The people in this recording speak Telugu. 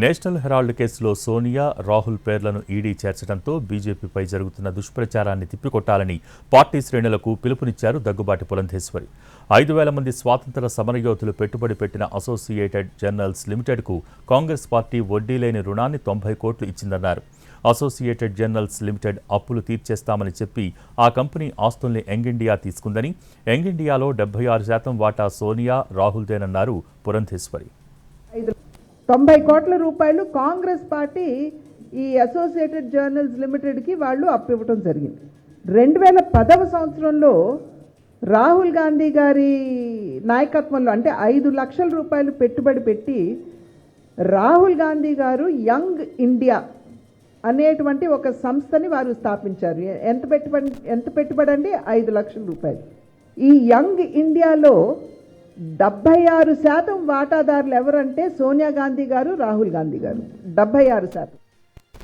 నేషనల్ హెరాల్డ్ కేసులో సోనియా, రాహుల్ పేర్లను ఈడీ చేర్చడంతో బీజేపీపై జరుగుతున్న దుష్ప్రచారాన్ని తిప్పికొట్టాలని పార్టీ శ్రేణులకు పిలుపునిచ్చారు దగ్గుబాటి పురంధేశ్వరి. 5,000 మంది స్వాతంత్ర సమరయోధులు పెట్టుబడి పెట్టిన అసోసియేటెడ్ జర్నల్స్ లిమిటెడ్కు కాంగ్రెస్ పార్టీ వడ్డీ లేని రుణాన్ని 90 కోట్లు ఇచ్చిందన్నారు. అసోసియేటెడ్ జర్నల్స్ లిమిటెడ్ అప్పులు తీర్చేస్తామని చెప్పి ఆ కంపెనీ ఆస్తుల్ని యంగ్ ఇండియా తీసుకుందని, యంగ్ ఇండియాలో 76% వాటా సోనియా, రాహుల్దేనన్నారు పురంధేశ్వరి. 90 కోట్ల రూపాయలు కాంగ్రెస్ పార్టీ ఈ అసోసియేటెడ్ జర్నల్స్ లిమిటెడ్కి వాళ్ళు అప్పివ్వటం జరిగింది. 2010 సంవత్సరంలో రాహుల్ గాంధీ గారి నాయకత్వంలో అంటే 5 లక్షల రూపాయలు పెట్టుబడి పెట్టి రాహుల్ గాంధీ గారు యంగ్ ఇండియా అనేటువంటి ఒక సంస్థని వారు స్థాపించారు. ఎంత పెట్టుబడి అండి? 5 లక్షల రూపాయలు. ఈ యంగ్ ఇండియాలో 76% వాటాదారులు ఎవరంటే సోనియా గాంధీ గారు, రాహుల్ గాంధీ గారు. 76%.